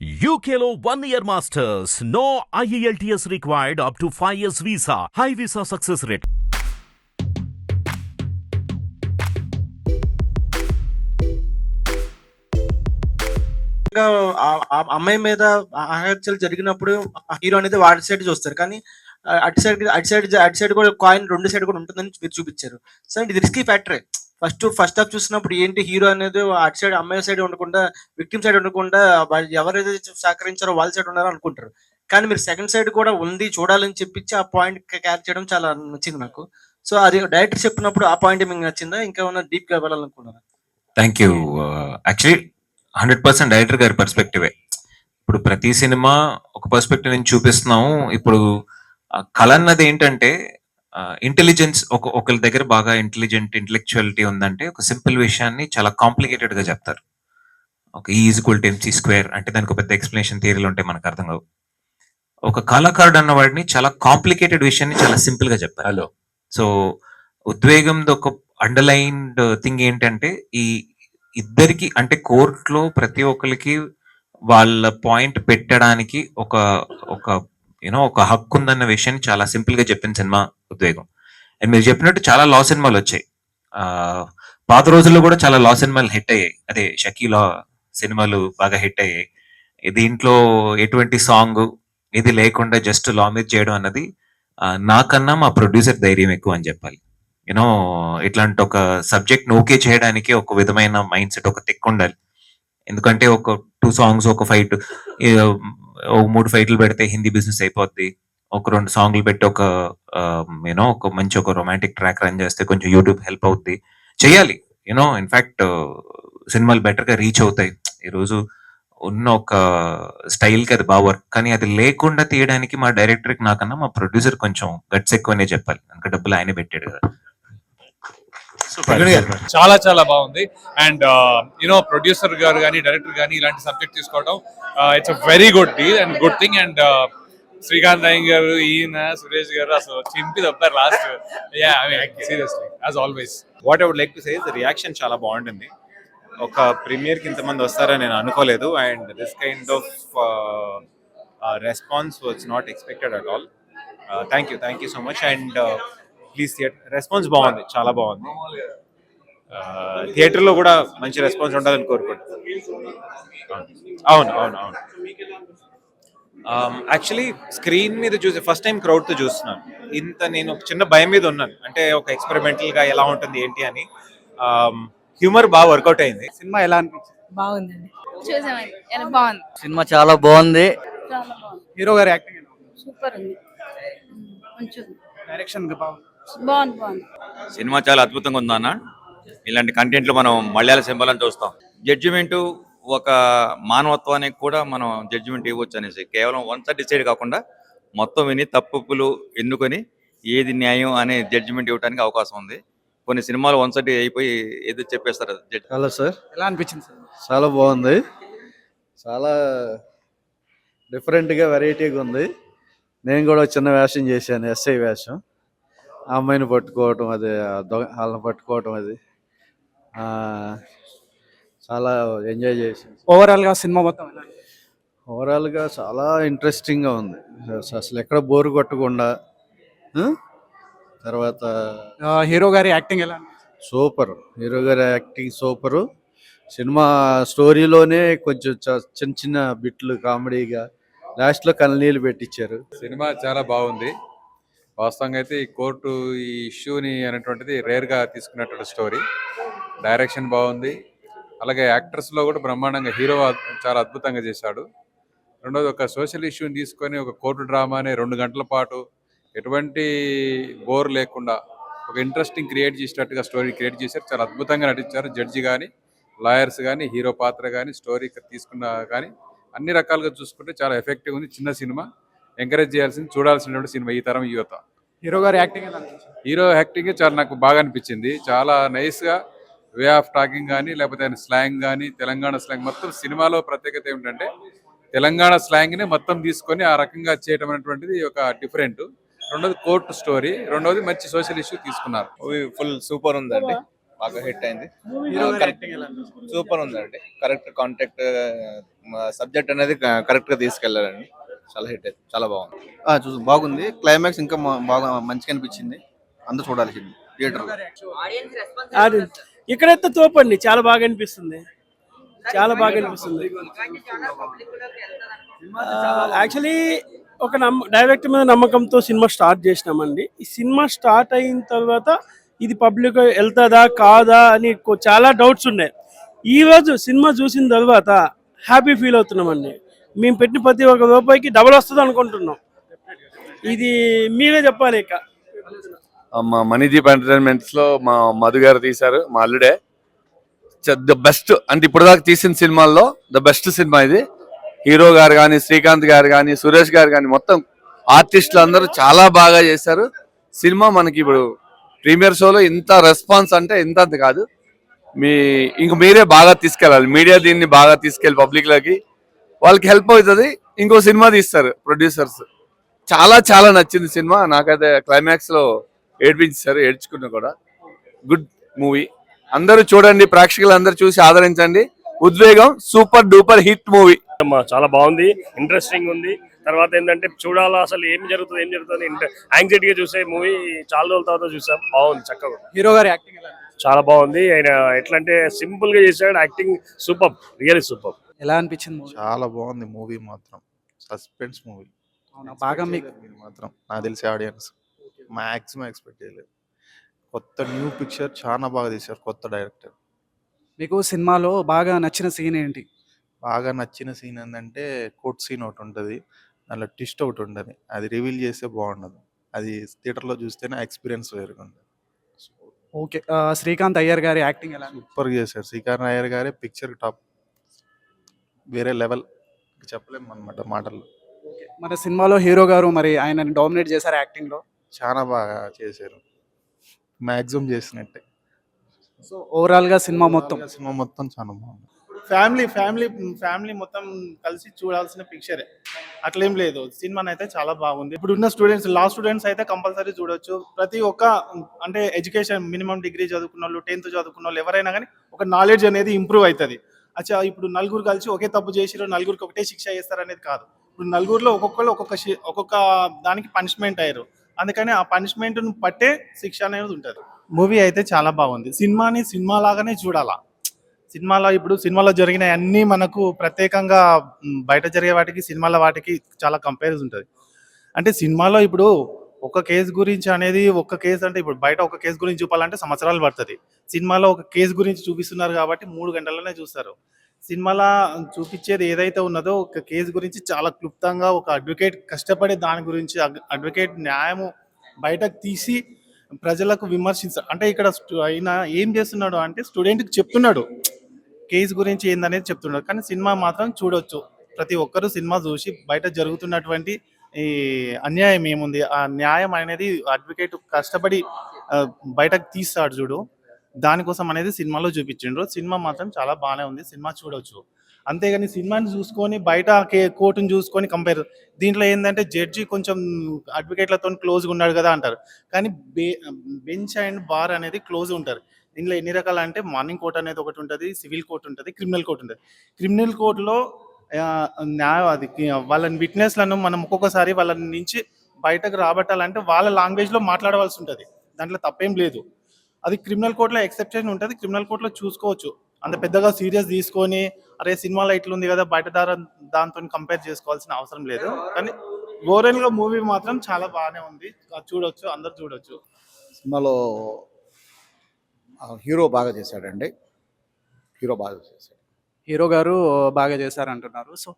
UKLO 1 year masters. No IELTS required up to 5 years visa. High visa success rate. ఆ అమ్మాయి మీద హత్యలు జరిగినప్పుడు హీరో అనేది వాడి సైడ్ చూస్తారు. కానీ అటు సైడ్ కూడా కాయిన్ 2 సైడ్ కూడా ఉంటుందని మీరు చూపించారు. సో ఇది రిస్కీ ఫ్యాక్టరే. ఫస్ట్ హాఫ్ చూసినప్పుడు ఏంటి హీరో అనేది అటు సైడ్ అమ్మాయి సైడ్ ఉండకుండా విక్టిమ్ సైడ్ ఉండకుండా ఎవరైతే సహకరించారో వాళ్ళ సైడ్ ఉన్నారో అనుకుంటారు. కానీ మీరు సెకండ్ సైడ్ కూడా ఉంది చూడాలని చెప్పించి ఆ పాయింట్ క్యారీ చేయడం చాలా నచ్చింది నాకు. సో అది డైరెక్టర్ చెప్పినప్పుడు ఆ పాయింట్ మీకు నచ్చిందా? ఇంకా ఏమైనా డీప్ గా వెళ్ళాలనుకున్నారా? Thank you. యాక్చువల్లీ 100% డైరెక్టర్ గారి పర్స్పెక్టివే. ఇప్పుడు ప్రతి సినిమా ఒక పర్స్పెక్టివ్ నుంచి చూపిస్తున్నాము. ఇప్పుడు కళ అన్నది ఏంటంటే ఇంటెలిజెన్స్, ఒకరి దగ్గర బాగా ఇంటెలెక్చువాలిటీ ఉందంటే ఒక సింపుల్ విషయాన్ని చాలా కాంప్లికేటెడ్ గా చెప్తారు. ఒక E=MC² అంటే దానికి ఒక పెద్ద ఎక్స్ప్లెనేషన్ థియరీలు ఉంటాయి, మనకు అర్థం కావు. ఒక కళాకారుడు అన్న వాడిని చాలా కాంప్లికేటెడ్ విషయాన్ని చాలా సింపుల్ గా చెప్పారు. హలో, సో ఉద్వేగం ఒక అండర్లైన్డ్ థింగ్ ఏంటంటే ఈ ఇద్దరికి అంటే కోర్టులో ప్రతి ఒక్కరికి వాళ్ళ పాయింట్ పెట్టడానికి ఒక ఒక ఒక హక్కు ఉందన్న విషయాన్ని చాలా సింపుల్ గా చెప్పిన సినిమా ఉద్వేగం. అండ్ మీరు చెప్పినట్టు చాలా లా సినిమాలు వచ్చాయి. పాత రోజుల్లో కూడా చాలా లా సినిమాలు హిట్ అయ్యాయి. అదే షకీలా సినిమాలు బాగా హిట్ అయ్యాయి. దీంట్లో ఎటువంటి సాంగ్ ఇది లేకుండా జస్ట్ లా మీద చేయడం అన్నది నాకన్నా మా ప్రొడ్యూసర్ ధైర్యం ఎక్కువ అని చెప్పాలి. ఇట్లాంటి ఒక సబ్జెక్ట్ ఓకే చేయడానికి ఒక విధమైన మైండ్ సెట్, ఒక తెక్కు ఉండాలి. ఎందుకంటే ఒక 2 సాంగ్స్, ఒక ఫైట్, 3 ఫైట్లు పెడితే హిందీ బిజినెస్ అయిపోద్ది. ఒక 2 సాంగ్లు పెట్టి ఒక ఒక మంచి ఒక రొమాంటిక్ ట్రాక్ రన్ చేస్తే కొంచెం యూట్యూబ్ హెల్ప్ అవుద్ది. చేయాలి. ఇన్ఫాక్ట్ సినిమాలు బెటర్ గా రీచ్ అవుతాయి. ఈరోజు ఉన్న ఒక స్టైల్ కి అది బాగా వర్క్. కానీ అది లేకుండా తీయడానికి మా డైరెక్టర్ కి నాకన్నా మా ప్రొడ్యూసర్ కొంచెం గట్స్ ఎక్కువనే చెప్పాలి. ఇంకా డబ్బులు ఆయనే పెట్టాడు కదా. చాలా చాలా బాగుంది. అండ్ ప్రొడ్యూసర్ గారు కానీ డైరెక్టర్ కానీ ఇలాంటి సబ్జెక్ట్ తీసుకోవడం it's a very good deal and good thing. And Srikanth Nayak గారు, ఈయన సురేష్ గారు అసలు చింపి తప్పారు last. Seriously as always. What I would like to say the reaction చాలా బాగుంటుంది. ఒక ప్రీమియర్ కి ఇంతమంది వస్తారని నేను అనుకోలేదు. And this kind of response was not expected at all. Thank you so much. And please theatre response బాగుంది, చాలా బాగుంది. థియేటర్లో కూడా మంచి రెస్పాన్స్ ఉండాలని కోరుకుంటున్నాను. అవును అవును అవును యాక్చువల్లీ స్క్రీన్ మీద చూసి ఫస్ట్ టైం క్రౌడ్తో చూస్తున్నాను. నేను ఒక చిన్న భయం మీద ఉన్నాను, అంటే ఒక ఎక్స్పెరిమెంటల్గా ఎలా ఉంటుంది ఏంటి అని. హ్యూమర్ బాగా వర్కౌట్ అయింది. సినిమా ఎలా అనిపించింది? బాగుందండి, చూసామండి, బాగుంది. సినిమా చాలా బాగుంది. హీరో గారి యాక్టింగ్ సూపర్ ఉంది. డైరెక్షన్ బాగుంది. సినిమా చాలా అద్భుతంగా ఉందన్న. ఇలాంటి కంటెంట్లు మనం మలయాళ సింబలని చూస్తాం. జడ్జిమెంట్ ఒక మానవత్వానికి కూడా మనం జడ్జిమెంట్ ఇవ్వచ్చు అనేసి కేవలం వన్ సైడ్ డిసైడ్ కాకుండా మొత్తం విని తప్పులు ఎన్నుకొని ఏది న్యాయం అనే జడ్జిమెంట్ ఇవ్వడానికి అవకాశం ఉంది. కొన్ని సినిమాలు వన్ సైడ్ అయిపోయి ఏదో చెప్పేస్తారు. హలో సార్, ఎలా అనిపించింది సార్? చాలా బాగుంది, చాలా డిఫరెంట్గా వెరైటీగా ఉంది. నేను కూడా చిన్న వేషం చేశాను, ఎస్ఐ వేషం. ఆ అమ్మాయిని పట్టుకోవటం, అది వాళ్ళని పట్టుకోవటం, అది చాలా ఎంజాయ్ చేశాను. ఓవరాల్గా సినిమా మొత్తం ఓవరాల్గా చాలా ఇంట్రెస్టింగ్గా ఉంది. అసలు ఎక్కడ బోరు కొట్టకుండా. తర్వాత హీరో గారి యాక్టింగ్ ఎలా? సూపర్. హీరో గారి యాక్టింగ్ సూపరు. సినిమా స్టోరీలోనే కొంచెం చిన్న చిన్న బిట్లు కామెడీగా లాస్ట్లో కన్నీళ్ళు పెట్టించారు. సినిమా చాలా బాగుంది. వాస్తవంగా అయితే ఈ కోర్టు ఈ ఇష్యూని అనేటువంటిది రేర్గా తీసుకున్నటువంటి స్టోరీ. డైరెక్షన్ బాగుంది, అలాగే యాక్టర్స్లో కూడా బ్రహ్మాండంగా హీరో చాలా అద్భుతంగా చేశాడు. రెండోది, ఒక సోషల్ ఇష్యూని తీసుకొని ఒక కోర్టు డ్రామాని 2 గంటల పాటు ఎటువంటి బోర్ లేకుండా ఒక ఇంట్రెస్టింగ్ క్రియేట్ చేసినట్టుగా స్టోరీ క్రియేట్ చేశారు. చాలా అద్భుతంగా నటించారు. జడ్జి కానీ, లాయర్స్ కానీ, హీరో పాత్ర కానీ, స్టోరీ తీసుకున్న కానీ అన్ని రకాలుగా చూసుకుంటే చాలా ఎఫెక్టివ్ ఉంది. చిన్న సినిమా, ఎంకరేజ్ చేయాల్సింది, చూడాల్సినటువంటి సినిమా ఈ తరం యువత. హీరో గారి యాక్టింగ్ ఎలా? హీరో యాక్టింగ్ చాలా నాకు బాగా అనిపించింది. చాలా నైస్గా వే ఆఫ్ టాకింగ్ కానీ, లేకపోతే ఆయన స్లాంగ్ కానీ, తెలంగాణ స్లాంగ్ మొత్తం సినిమాలో ప్రత్యేకత ఏమిటంటే తెలంగాణ స్లాంగ్ని మొత్తం తీసుకొని ఆ రకంగా చేయడం అనేటువంటిది ఒక డిఫరెంట్. రెండోది కోర్టు స్టోరీ, రెండోది మంచి సోషల్ ఇష్యూ తీసుకున్నారు. ఫుల్ సూపర్ ఉందండి, బాగా హిట్ అయింది. హీరో గారి యాక్టింగ్ ఎలా? సూపర్ ఉందండి. కరెక్ట్ కాంటాక్ట్ సబ్జెక్ట్ అనేది కరెక్ట్ గా తీసుకెళ్లారండి. చాలా హిట్ అయింది, చాలా బాగుంది. చూసి బాగుంది. క్లైమాక్స్ ఇంకా బాగా మంచిగా అనిపించింది. అందరూ చూడాల్సింది థియేటర్. ఇక్కడైతే తోపండి, చాలా బాగా అనిపిస్తుంది, చాలా బాగా అనిపిస్తుంది. యాక్చువల్లీ ఒక డైరెక్టర్ మీద నమ్మకంతో సినిమా స్టార్ట్ చేసినామండి. ఈ సినిమా స్టార్ట్ అయిన తర్వాత ఇది పబ్లిక్ వెళ్తుందా కాదా అని చాలా డౌట్స్ ఉన్నాయి. ఈ రోజు సినిమా చూసిన తర్వాత హ్యాపీ ఫీల్ అవుతున్నామండి. మేము పెట్టిన ప్రతి ఒక్క రూపాయికి డబల్ వస్తుంది అనుకుంటున్నాం. ఇది మీరే చెప్పాలి. ఇక మా మనీదీప్ ఎంటర్టైన్మెంట్స్ లో మా మధు గారు తీశారు, మా అల్లుడే. ద బెస్ట్ అంటే ఇప్పుడు దాకా తీసిన సినిమాల్లో ద బెస్ట్ సినిమా ఇది. హీరో గారు కానీ, శ్రీకాంత్ గారు కానీ, సురేష్ గారు కానీ, మొత్తం ఆర్టిస్టులు అందరూ చాలా బాగా చేశారు. సినిమా మనకి ఇప్పుడు ప్రీమియర్ షోలో ఇంత రెస్పాన్స్ అంటే ఇంత కాదు. ఇంక మీరే బాగా తీసుకెళ్ళాలి. మీడియా దీన్ని బాగా తీసుకెళ్ళి పబ్లిక్ లోకి, వాళ్ళకి హెల్ప్ అవుతుంది. ఇంకో సినిమా తీస్తారు ప్రొడ్యూసర్స్. చాలా చాలా నచ్చింది సినిమా. నాకైతే క్లైమాక్స్ లో ఏడ్పించారు, ఏడ్చుకున్నా కూడా. గుడ్ మూవీ, అందరూ చూడండి, ప్రేక్షకులు అందరూ చూసి ఆదరించండి. ఉద్వేగం సూపర్ డూపర్ హిట్ మూవీ. చాలా బాగుంది, ఇంట్రెస్టింగ్ ఉంది. తర్వాత ఏంటంటే చూడాలా అసలు ఏం జరుగుతుంది యాంగ్జైటీగా చూసే మూవీ. చాలా రోజుల తర్వాత చూసాం, బాగుంది, చక్కగా. హీరో గారి యాక్టింగ్ ఎలా అనిపించింది? చాలా బాగుంది. ఆయన ఎట్లా అంటే సింపుల్ గా చేశాడు, యాక్టింగ్ సూపర్, రియల్లీ సూపర్. ఎలా అనిపించింది మూవీ? చాలా బాగుంది మూవీ మాత్రం. సస్పెన్స్ మూవీ బాగా మీకు మాత్రం నాకు తెలిసి ఆడియన్స్ మాక్సిమం ఎక్స్పెక్ట్ చేయలేదు. కొత్త న్యూ పిక్చర్ చాలా బాగా తీశారు కొత్త డైరెక్టర్. మీకు సినిమాలో బాగా నచ్చిన సీన్ ఏంటి? బాగా నచ్చిన సీన్ ఏంటంటే కోర్ట్ సీన్ ఒకటి ఉంటుంది, దాంట్లో ట్విస్ట్ ఒకటి ఉంటుంది. అది రివీల్ చేస్తే బాగుండదు, అది థియేటర్లో చూస్తేనే ఎక్స్పీరియన్స్ వేరుగా ఉంటుంది. ఓకే, శ్రీకాంత్ అయ్యర్ గారి యాక్టింగ్ ఎలా అనిపించింది? సూపర్ చేశారు. శ్రీకాంత్ అయ్యర్ గారే పిక్చర్ టాప్, వేరే లెవెల్, చెప్పలేము అనమాట మాటల్లో. మన సినిమాలో హీరో గారు మరి ఆయనని డామినేట్ చేశారు యాక్టింగ్ లో. చాలా బాగా చేశారు, మ్యాక్సిమం చేసినట్టే. సో ఓవరాల్ గా సినిమా మొత్తం చాలా బాగుంది. ఫ్యామిలీ మొత్తం కలిసి చూడాల్సిన పిక్చరే, అట్లేం లేదు. సినిమా అయితే చాలా బాగుంది. ఇప్పుడు ఉన్న స్టూడెంట్స్, లా స్టూడెంట్స్ అయితే కంపల్సరీ చూడొచ్చు. ప్రతి ఒక్క అంటే ఎడ్యుకేషన్ మినిమం డిగ్రీ చదువుకున్న వాళ్ళు, 10th చదువుకున్న వాళ్ళు ఎవరైనా కానీ ఒక నాలెడ్జ్ అనేది ఇంప్రూవ్ అవుతుంది. అచ్చా, ఇప్పుడు నలుగురు కలిసి ఒకే తప్పు చేసిరో నలుగురికి ఒకటే శిక్ష చేస్తారు అనేది కాదు. ఇప్పుడు నలుగురిలో ఒక్కొక్కరు ఒక్కొక్క దానికి పనిష్మెంట్ అయ్యారు, అందుకని ఆ పనిష్మెంట్ పట్టే శిక్ష అనేది ఉంటుంది. మూవీ అయితే చాలా బాగుంది. సినిమాని సినిమా లాగానే చూడాలా. సినిమాలో జరిగిన అన్ని మనకు ప్రత్యేకంగా బయట జరిగే వాటికి సినిమాల వాటికి చాలా కంపారిజన్ ఉంటుంది. అంటే సినిమాలో ఇప్పుడు ఒక కేసు గురించి అనేది, ఒక కేసు అంటే ఇప్పుడు బయట ఒక కేసు గురించి చూపాలంటే సంవత్సరాలు పడుతుంది. సినిమాలో ఒక కేసు గురించి చూపిస్తున్నారు కాబట్టి 3 గంటల్లోనే చూస్తారు. సినిమాలో చూపించేది ఏదైతే ఉన్నదో ఒక కేసు గురించి చాలా క్లుప్తంగా ఒక అడ్వకేట్ కష్టపడి దాని గురించి అడ్వకేట్ న్యాయము బయటకు తీసి ప్రజలకు అంటే ఇక్కడ ఆయన ఏం చేస్తున్నాడు అంటే స్టూడెంట్కి చెప్తున్నాడు కేసు గురించి ఏందనేది చెప్తున్నాడు. కానీ సినిమా మాత్రం చూడొచ్చు, ప్రతి ఒక్కరూ సినిమా చూసి బయట జరుగుతున్నటువంటి ఈ అన్యాయం ఏముంది, ఆ న్యాయం అనేది అడ్వకేట్ కష్టపడి బయటకు తీస్తాడు చూడు, దానికోసం అనేది సినిమాలో చూపించిండ్రు. సినిమా మాత్రం చాలా బాగానే ఉంది, సినిమా చూడొచ్చు. అంతేగాని సినిమాని చూసుకొని బయట కోర్టును చూసుకొని కంపేర్, దీంట్లో ఏంటంటే జడ్జి కొంచెం అడ్వకేట్లతో క్లోజ్గా ఉన్నాడు కదా అంటారు, కానీ బెంచ్ అండ్ బార్ అనేది క్లోజ్ ఉంటారు. దీంట్లో ఎన్ని రకాలు అంటే మార్నింగ్ కోర్ట్ అనేది ఒకటి ఉంటుంది, సివిల్ కోర్ట్ ఉంటుంది, క్రిమినల్ కోర్ట్ ఉంటుంది. క్రిమినల్ కోర్టులో వాళ్ళని విట్నెస్లను మనం ఒక్కొక్కసారి వాళ్ళ నుంచి బయటకు రాబట్టాలంటే వాళ్ళ లాంగ్వేజ్లో మాట్లాడవలసి ఉంటుంది, దాంట్లో తప్పేం లేదు. అది క్రిమినల్ కోర్టులో ఎక్సెప్షన్ ఉంటుంది, క్రిమినల్ కోర్టులో చూసుకోవచ్చు. అంత పెద్దగా సీరియస్ తీసుకొని అరే సినిమాలో ఇట్లుంది కదా బయట దాంతో కంపేర్ చేసుకోవాల్సిన అవసరం లేదు. కానీ ఓవరాల్గా మూవీ మాత్రం చాలా బాగానే ఉంది, చూడొచ్చు, అందరు చూడొచ్చు. సినిమాలో హీరో బాగా చేశాడండి, హీరో గారు బాగా చేశారు అంటున్నారు. సో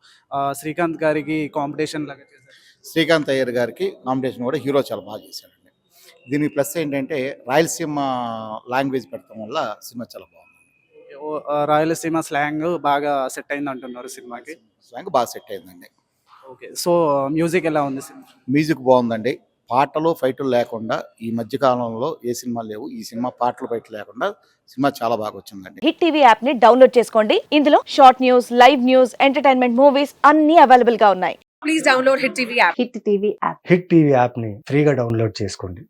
శ్రీకాంత్ గారికి కాంపిటీషన్ లాగా చేశారు. శ్రీకాంత్ అయ్యర్ గారికి కాంపిటీషన్ కూడా హీరో చాలా బాగా చేశాడండి. దీనికి ప్లస్ ఏంటంటే రాయలసీమ లాంగ్వేజ్ పెట్టడం వల్ల సినిమా చాలా బాగుంది. రాయలసీమ స్లాంగ్ బాగా సెట్ అయింది అంటున్నారు సినిమాకి. స్లాంగ్ బాగా సెట్ అయిందండి. ఓకే, సో మ్యూజిక్ ఎలా ఉంది సినిమా? మ్యూజిక్ బాగుందండి. పాటలు ఫైట్లు లేకుండా ఈ మధ్య కాలంలో ఏ సినిమా లేవు. ఈ సినిమా పాటలు ఫైట్లు లేకుండా సినిమా చాలా బాగా వచ్చిందండి. హిట్ టీవీ యాప్ ని డౌన్లోడ్ చేసుకోండి. ఇందులో short news, live news, entertainment movies అన్ని అవైలబుల్ గా ఉన్నాయి. Please download hit TV app. Hit TV app ని ఫ్రీగా డౌన్లోడ్ చేసుకోండి.